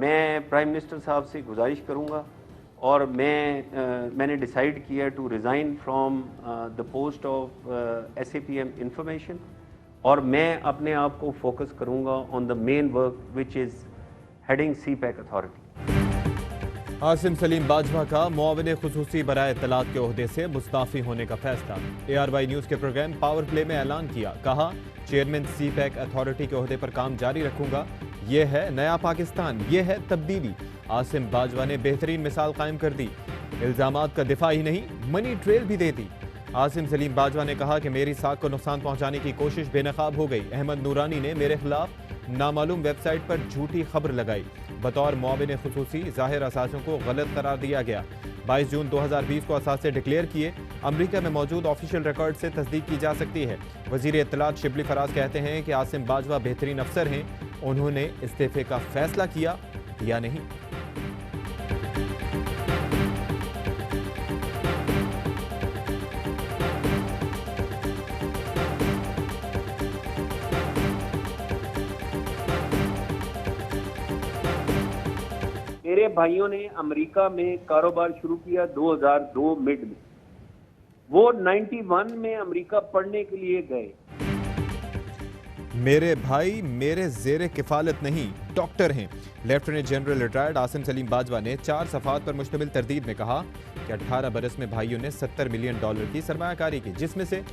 मैं prime minister साहब से गुजारिश करूँगा और मैंने डिसाइड किया to resign from the post of SAPM information, और मैं अपने आप को फोकस करूँगा on the main work which is heading CPEC authority. Asim Saleem Bajwa का मुआविन खुसूसी बराए इत्तलात के ओहदे से मुस्ताफ़ी होने का फैसला। ARY न्यूज़ के प्रोग्राम पावर प्ले में ऐलान किया, कहा चेयरमैन CPEC अथॉरिटी के ओहदे पर काम जारी रखूंगा। ये है नया पाकिस्तान, ये है तब्दीली। आसिम बाजवा ने बेहतरीन मिसाल कायम कर दी। इल्जामात का दिफा ही नहीं, मनी ट्रेल भी दे दी। आसिम सलीम बाजवा ने कहा कि मेरी साख को नुकसान पहुंचाने की कोशिश बेनकाब हो गई। अहमद नूरानी ने मेरे खिलाफ नामालूम वेबसाइट पर झूठी खबर लगाई। बतौर मुआविन खुसूसी ज़ाहिर असासों को गलत करार दिया गया। 22 जून 2020 को असासे डिक्लेयर किए। अमरीका में मौजूद ऑफिशियल रिकॉर्ड से तस्दीक की जा सकती है। वज़ीर इत्तलात शिबली फराज कहते हैं कि आसिम बाजवा बेहतरीन अफसर हैं, उन्होंने इस्तीफे का फैसला किया या नहीं। मेरे भाइयों ने अमेरिका में कारोबार शुरू किया 2002 मिड में। वो 91 में अमेरिका पढ़ने के लिए गए। मेरे भाई मेरे ज़ेरे किफ़ालत नहीं, डॉक्टर हैं। Lieutenant general retired Asim Saleem Bajwa ने 4 सफ़ात पर मुश्तमिल तरदीद में कहा कि 18 बरस में भाइयों ने $70 मिलियन की सरमायाकारी की, जिसमें से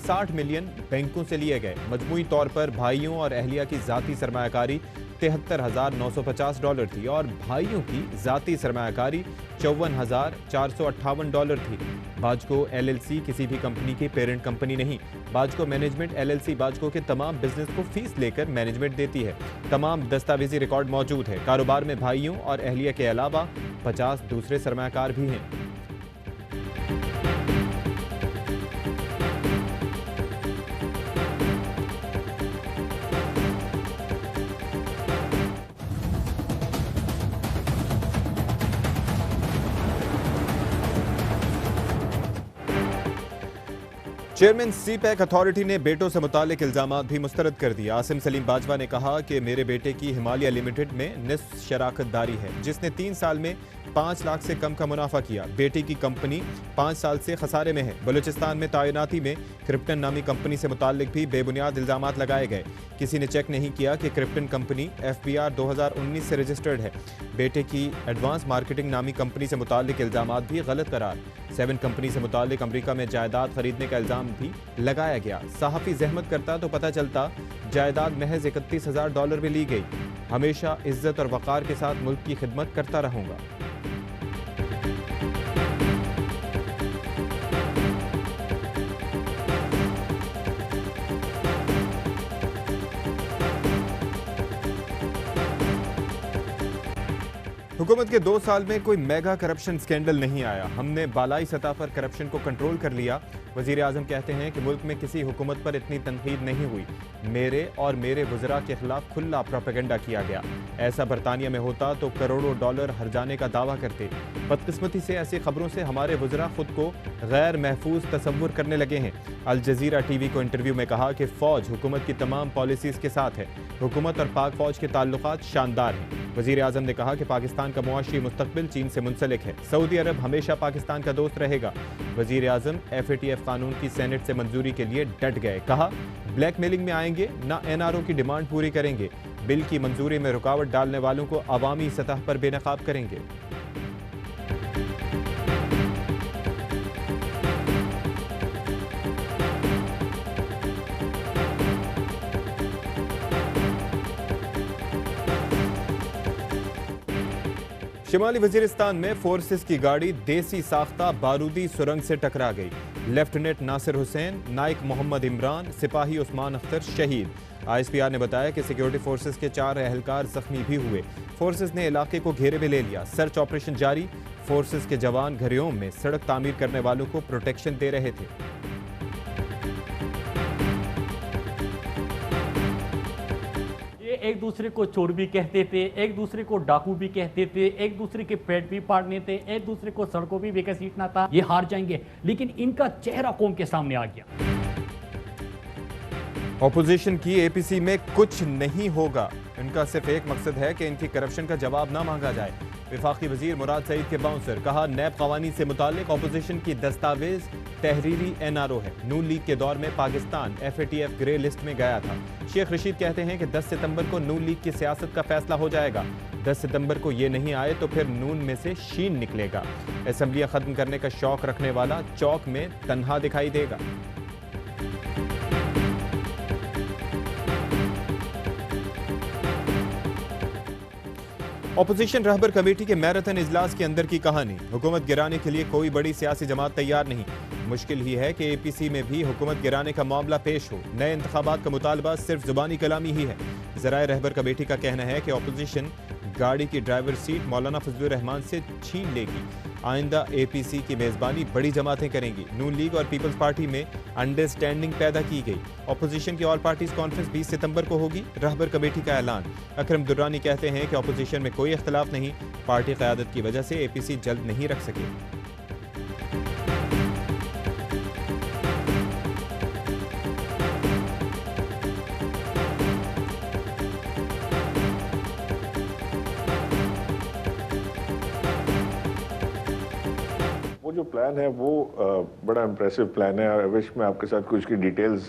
60 मिलियन बैंकों से लिए गए। मजमूई तौर पर भाइयों और अहलिया की ज़ाती सरमायाकारी $73,950 थी और भाइयों की ज़ाती सरमायाकारी $54,458 थी। बाजको LLC किसी भी कंपनी की पेरेंट कंपनी नहीं। बाजको मैनेजमेंट LLC बाजको के तमाम बिजनेस को फीस लेकर मैनेजमेंट देती है। तमाम दस्तावेजी रिकॉर्ड मौजूद है। कारोबार में भाइयों और अहलिया के अलावा 50 दूसरे सरमायाकार भी हैं। चेयरमैन CPEC अथॉरिटी ने बेटों से मुतालिक इल्जामात भी मुस्तरद कर दिए। आसिम सलीम बाजवा ने कहा कि मेरे बेटे की हिमालय लिमिटेड में निस्फ शराकतदारी है, जिसने 3 साल में 5 लाख से कम का मुनाफा किया। बेटे की कंपनी 5 साल से खसारे में है। बलूचिस्तान में तैनाती में क्रिप्टन नामी कंपनी से मुतालिक भी बेबुनियाद इल्जामात लगाए गए। किसी ने चेक नहीं किया कि क्रिप्टन कंपनी FBR 2019 से रजिस्टर्ड है। बेटे की एडवांस मार्केटिंग नामी कंपनी से मुतालिक इल्जामात भी गलत करार। 7 कंपनी से मुतालिक अमरीका में जायदाद खरीदने का इल्जाम भी लगाया गया। सहाफ़ी जहमत करता तो पता चलता जायदाद महज $31,000 में ली गई। हमेशा इज्जत और वक़ार के साथ मुल्क की खिदमत करता रहूंगा। हुकूमत के 2 साल में कोई मेगा करप्शन स्कैंडल नहीं आया। हमने बालाई सतह पर करप्शन को कंट्रोल कर लिया। वज़ीर आज़म कहते हैं कि मुल्क में किसी हुकूमत पर इतनी तनकीद नहीं हुई। मेरे और मेरे वज़रा के खिलाफ खुला प्रोपेगेंडा किया गया। ऐसा बरतानिया में होता तो करोड़ों डॉलर हर जाने का दावा करते। बदकिस्मती से ऐसी खबरों से हमारे वज़रा खुद को गैर महफूज तस्वुर करने लगे हैं। अल जज़ीरा TV को इंटरव्यू में कहा कि फ़ौज हुकूमत की तमाम पॉलिसीज़ के साथ है। हुकूमत और पाक फ़ौज के ताल्लुकात शानदार हैं। वज़ीर आज़म ने कहा कि पाकिस्तान का मुआशी मुस्तक़बिल चीन से मुंसलिक है। सऊदी अरब हमेशा पाकिस्तान का दोस्त रहेगा। वज़ीर आज़म FATF कानून की सेनेट से मंजूरी के लिए डट गए। कहा ब्लैकमेलिंग में आएंगे ना NRO की डिमांड पूरी करेंगे। बिल की मंजूरी में रुकावट डालने वालों को अवामी सतह पर बेनकाब करेंगे। शिमाली वजीरिस्तान में फोर्सेस की गाड़ी देसी साख्ता बारूदी सुरंग से टकरा गई। लेफ्टिनेंट नासिर हुसैन, नाइक मोहम्मद इमरान, सिपाही उस्मान अख्तर शहीद। ISPR ने बताया कि सिक्योरिटी फोर्सेस के 4 एहलकार जख्मी भी हुए। फोर्सेस ने इलाके को घेरे में ले लिया। सर्च ऑपरेशन जारी। फोर्सेस के जवान घरियों में सड़क तामीर करने वालों को प्रोटेक्शन दे रहे थे। एक दूसरे को चोर भी कहते थे, एक दूसरे को डाकू भी कहते थे, एक दूसरे के पेट भी फाड़ने थे, एक दूसरे को सड़कों भी घसीटना था। ये हार जाएंगे, लेकिन इनका चेहरा कौम के सामने आ गया। ऑपोजिशन की एपीसी में कुछ नहीं होगा। इनका सिर्फ एक मकसद है कि इनकी करप्शन का जवाब ना मांगा जाए। वफाकी वजीर मुराद सईद के बाउंसर कहा, नैब कवानी से मुतालिक ऑपोजिशन की दस्तावेज तहरीरी एनआरओ है। नून लीग के दौर में पाकिस्तान FATF ग्रे लिस्ट में गया था। शेख रशीद कहते हैं कि 10 सितंबर को नून लीग की सियासत का फैसला हो जाएगा। 10 सितंबर को ये नहीं आए तो फिर नून में से शीन निकलेगा। असेंबलियां खत्म करने का शौक रखने वाला चौक में तन्हा दिखाई देगा। ऑपोजिशन रहबर कमेटी के मैराथन इजलास के अंदर की कहानी। हुकूमत गिराने के लिए कोई बड़ी सियासी जमात तैयार नहीं। मुश्किल ही है कि APC में भी हुकूमत गिराने का मामला पेश हो। नए इंतखाबात का मुतालबा सिर्फ जुबानी कलामी ही है। ज़राए रहबर कमेटी का कहना है कि ऑपोजिशन गाड़ी की ड्राइवर सीट मौलाना फजलुर रहमान से छीन लेगी। आइंदा APC की मेज़बानी बड़ी जमातें करेंगी। नून लीग और पीपल्स पार्टी में अंडरस्टैंडिंग पैदा की गई। ऑपोजिशन की ऑल पार्टीज कॉन्फ्रेंस 20 सितंबर को होगी। रहबर कमेटी का ऐलान। अकरम दुर्रानी कहते हैं कि ऑपोजिशन में कोई इख्तलाफ नहीं, पार्टी क़यादत की वजह से APC जल्द नहीं रख सके। जो प्लान है वो बड़ा इम्प्रेसिव प्लान है। और विश मैं आपके साथ कुछ की डिटेल्स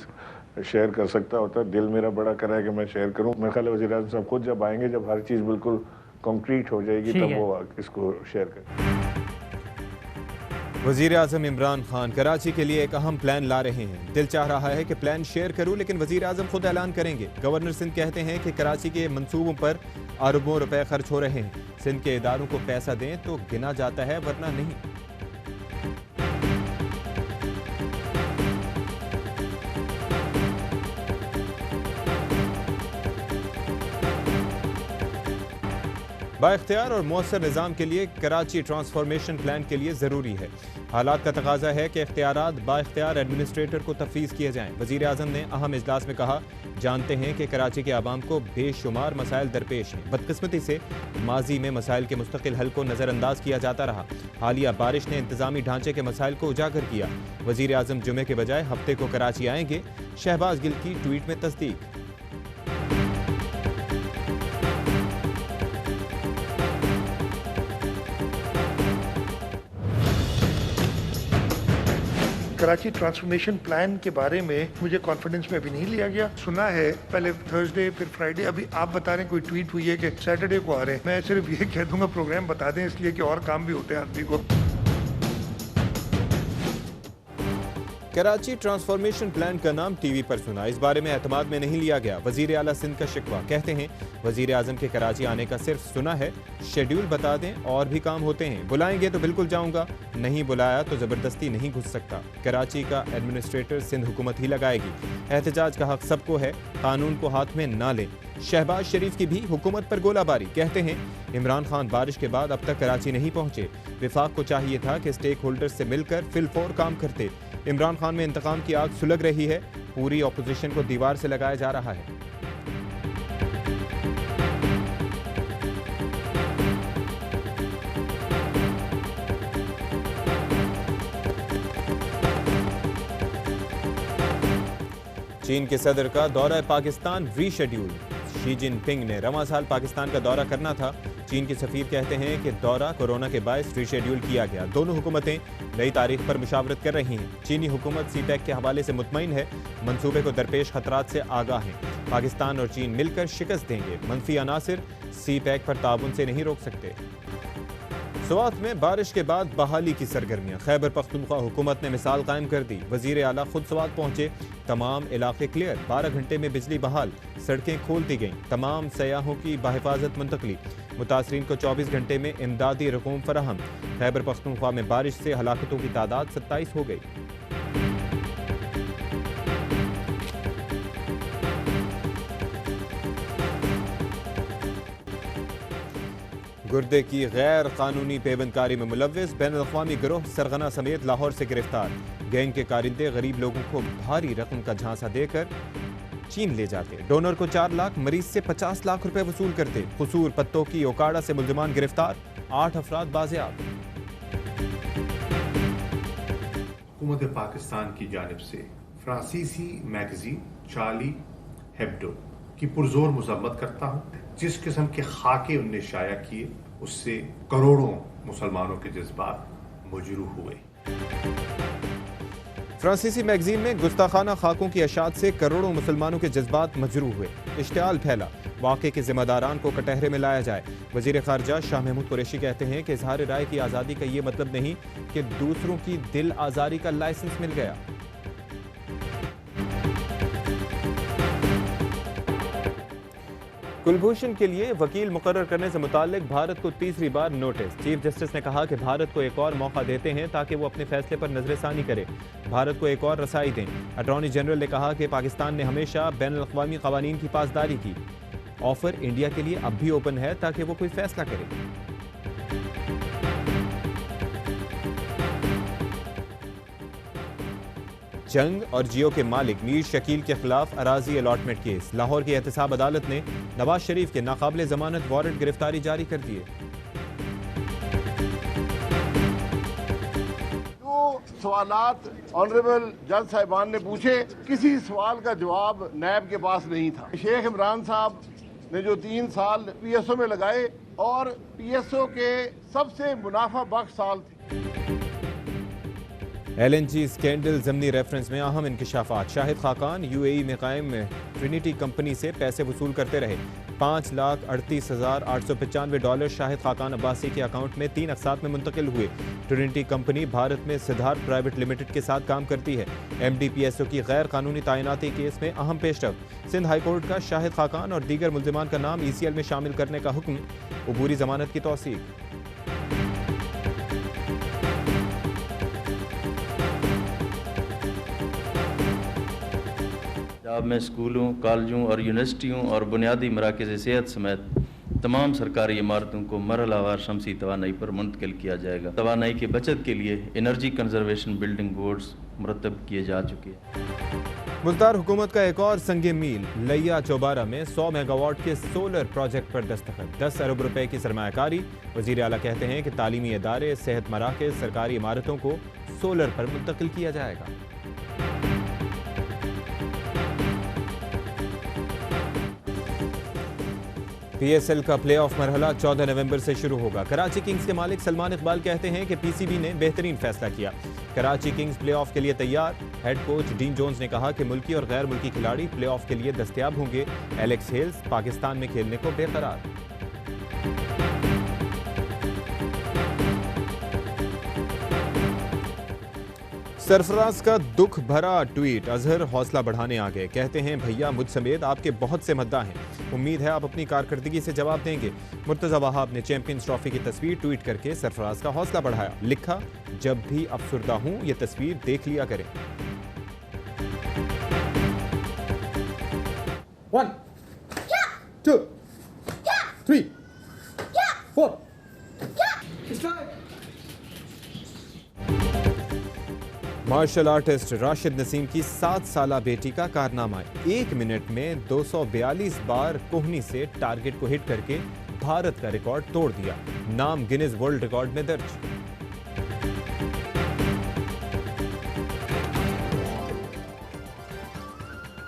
शेयर कर सकता होता। दिल मेरा बड़ा कर रहा है कि मैं शेयर करूं। मेरे ख्याल है वज़ीर आज़म साहब खुद जब आएंगे, जब हर चीज़ बिल्कुल कंक्रीट हो जाएगी, तब वो इसको शेयर करें। वज़ीर आज़म इमरान खान कराची के लिए एक अहम प्लान ला रहे हैं। दिल चाह रहा है कि प्लान शेयर करूं, लेकिन वज़ीर आज़म खुद ऐलान करेंगे। गवर्नर सिंध कहते हैं कि कराची के मंसूबों पर अरबों रुपए खर्च हो रहे हैं। सिंध के इदारों को पैसा दें तो गिना जाता है, वरना नहीं। बाइख्तियार और मौसर निज़ाम के लिए कराची ट्रांसफॉर्मेशन प्लान के लिए ज़रूरी है। हालात का तकाजा है कि इख्तियारात बाइख्तियार एडमिनिस्ट्रेटर को तफवीज़ किए जाएँ। वज़ीर आज़म ने अहम इजलास में कहा, जानते हैं कि कराची के आवाम को बेशुमार मसाइल दरपेश हैं। बदकिस्मती से माजी में मसाइल के मुस्तकिल हल को नज़रअंदाज किया जाता रहा। हालिया बारिश ने इंतज़ामी ढांचे के मसाइल को उजागर किया। वज़ीर आज़म जुमे के बजाय हफ्ते को कराची आएंगे। शहबाज गिल की ट्वीट में तस्दीक। कराची ट्रांसफॉर्मेशन प्लान के बारे में मुझे कॉन्फिडेंस में अभी नहीं लिया गया। सुना है पहले थर्सडे फिर फ्राइडे, अभी आप बता रहे हैं कोई ट्वीट हुई है कि सैटरडे को आ रहे हैं। मैं सिर्फ ये कह दूंगा प्रोग्राम बता दें, इसलिए कि और काम भी होते हैं आदमी को। कराची ट्रांसफॉर्मेशन प्लान का नाम टीवी पर सुना, इस बारे में एतमाद में नहीं लिया गया। वजीर आला सिंध का शिकवा। कहते हैं वजीर आजम के कराची आने का सिर्फ सुना है, शेड्यूल बता दें, और भी काम होते हैं। बुलाएंगे तो बिल्कुल जाऊंगा, नहीं बुलाया तो जबरदस्ती नहीं घुस सकता। कराची का एडमिनिस्ट्रेटर सिंध हुकूमत ही लगाएगी। एहतजाज का हक सबको है, कानून को हाथ में ना लें। शहबाज शरीफ की भी हुकूमत पर गोलाबारी। कहते हैं इमरान खान बारिश के बाद अब तक कराची नहीं पहुंचे। विफाक को चाहिए था कि स्टेक होल्डर्स से मिलकर फिलफौर काम करते। इमरान खान में इंतकाम की आग सुलग रही है, पूरी ऑपोजिशन को दीवार से लगाया जा रहा है। चीन के सदर का दौरा पाकिस्तान रीशेड्यूल। शी जिनपिंग ने रवां साल पाकिस्तान का दौरा करना था। चीन के सफीर कहते हैं कि दौरा कोरोना के बायस रीशेड्यूल किया गया। दोनों हुकूमतें नई तारीख पर मुशावरत कर रही हैं। चीनी हुकूमत सीपैक के हवाले से मुतमईन है, मंसूबे को दरपेश खतरात से आगाह हैं। पाकिस्तान और चीन मिलकर शिकस्त देंगे। मनफी अनासिर सीपैक पर ताउन से नहीं रोक सकते। स्वात में बारिश के बाद बहाली की सरगर्मियां। खैबर पख्तूनख्वा हुकूमत ने मिसाल कायम कर दी। वजीर आला खुद स्वात पहुंचे। तमाम इलाके क्लियर, 12 घंटे में बिजली बहाल, सड़कें खोल दी गईं। तमाम सयाहों की बाहिफाजत मुंतकली। मुतासरीन को 24 घंटे में इमदादी रकूम फराहम। खैबर पख्तूनख्वा में बारिश से हलाकतों की तादाद 27 हो गई। गुर्दे की गैर कानूनी पेबंदकारी में मुलव्विस बैनुल-अक़वामी गिरोह सरगना समेत लाहौर से गिरफ्तार। गैंग के कारिंदे गरीब लोगों को भारी रकम का झांसा देकर चीन ले जाते। डोनर को 4 लाख, मरीज से 50 लाख रुपए वसूल करते। कसूर पत्तों की ओकाड़ा से मुल्जिमान गिरफ्तार, 8 अफराद बाजियाब। हुकूमत पाकिस्तान की जानिब से फ्रांसीसी मैगजीन चार्ली हेब्डो की पुरजोर मजम्मत करता हूँ। जिस किस्म के खाके उनने शाया किए उससे करोड़ों मुसलमानों के जज्बात मजरूह हुए। फ्रांसीसी मैगजीन में गुस्ताखाना खाकों की अशात से करोड़ों मुसलमानों के जज्बात मजरूह हुए। इश्तियाल फैला, वाक़े के जिम्मेदारान को कटहरे में लाया जाए। वज़ीर ख़ारजा शाह महमूद कुरैशी कहते हैं कि इज़हार राय की आज़ादी का ये मतलब नहीं कि दूसरों की दिल आज़ारी का लाइसेंस मिल गया। कुलभूषण के लिए वकील मुकर्रर करने से मुताल्लिक भारत को तीसरी बार नोटिस। चीफ जस्टिस ने कहा कि भारत को एक और मौका देते हैं ताकि वो अपने फैसले पर नजरसानी करे। भारत को एक और रसाई दें। अटॉर्नी जनरल ने कहा कि पाकिस्तान ने हमेशा बैनुल-अक़वामी क़वानीन की पासदारी की। ऑफर इंडिया के लिए अब भी ओपन है ताकि वो कोई फैसला करे। जंग और जियो के मालिक मीर शकील के खिलाफ अराजी अलॉटमेंट केस। लाहौर की एहतसाब अदालत ने नवाज शरीफ के नाकाबिले जमानत वारंट गिरफ्तारी जारी कर दिए। जो सवालात ऑनरेबल जज साहिबान ने पूछे, किसी सवाल का जवाब नैब के पास नहीं था। शेख इमरान साहब ने जो 3 साल पीएसओ में लगाए और पीएसओ के सबसे मुनाफा बख्श साल थे। LNG स्कैंडल ज़मनी रेफरेंस में अहम इंकशाफात। शाहिद खाकान UAE में कायम ट्रिनिटी कंपनी से पैसे वसूल करते रहे। $5,38,895 शाहिद खाकान अब्बासी के अकाउंट में 3 अक़सात में मुंतकिल हुए। ट्रिनिटी कंपनी भारत में सिद्धार्थ प्राइवेट लिमिटेड के साथ काम करती है। MDPSO की गैर कानूनी तैनाती केस में अहम पेशरफ। सिंध हाई कोर्ट का शाहिद खाकान और दीगर मुल्जिमान का नाम ECL में शामिल करने का हुक्म। अबूरी जमानत की तौसीक। पंजाब में स्कूलों, कॉलेजों और यूनिवर्सिटियों और बुनियादी मराकज़ सेहत समेत तमाम सरकारी इमारतों को मरहलावार शमसी तवानाई पर मुंतकिल किया जाएगा। तवानाई की बचत के लिए एनर्जी कंजर्वेशन बिल्डिंग बोर्ड्स मुरतब किए जा चुके हैं। मुल्तान हुकूमत का एक और संगे मील। लिया चौबारा में 100 मेगावाट के सोलर प्रोजेक्ट पर दस्तखत। 10 अरब रुपए की सरमायाकारी। वज़ीर आला कहते हैं कि तालीमी इदारे, सेहत मराकज़, सरकारी इमारतों को सोलर पर मुंतकिल किया जाएगा। PSL का प्लेऑफ मरहला 14 नवंबर से शुरू होगा। कराची किंग्स के मालिक सलमान इकबाल कहते हैं कि PCB ने बेहतरीन फैसला किया। कराची किंग्स प्लेऑफ के लिए तैयार। हेड कोच डीन जोन्स ने कहा कि मुल्की और गैर मुल्की खिलाड़ी प्लेऑफ के लिए दस्तयाब होंगे। एलेक्स हेल्स पाकिस्तान में खेलने को बेकरार। सरफराज का दुख भरा ट्वीट। अजहर हौसला बढ़ाने आ गए। कहते हैं भैया मुझ समेत आपके बहुत से मद्दा हैं। उम्मीद है आप अपनी कारकर्दगी से जवाब देंगे। मुर्तज़ा वहाब ने चैंपियंस ट्रॉफी की तस्वीर ट्वीट करके सरफराज का हौसला बढ़ाया। लिखा, जब भी अफसुर्दा हूं ये तस्वीर देख लिया करें। 1 2 3 4 मार्शल आर्टिस्ट राशिद नसीम की 7 साला बेटी का कारनामा। 1 मिनट में 242 बार कोहनी से टारगेट को हिट करके भारत का रिकॉर्ड तोड़ दिया। नाम गिनीज वर्ल्ड रिकॉर्ड में दर्ज।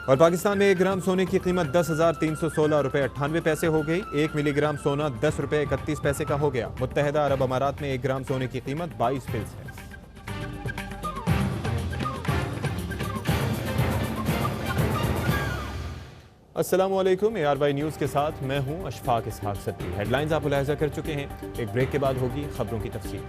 और पाकिस्तान में 1 ग्राम सोने की कीमत 10,316 रुपए 98 पैसे हो गई। 1 मिलीग्राम सोना 10 रुपए 31 पैसे का हो गया। मुत्तहिदा अरब अमारात में 1 ग्राम सोने की कीमत 22 फिल्स है। अस्सलामुअलैकुम, ARY न्यूज़ के साथ मैं हूं अशफाक इसहाक सत्ती। हेडलाइंस आप मुलाहिजा कर चुके हैं। एक ब्रेक के बाद होगी खबरों की तफसील।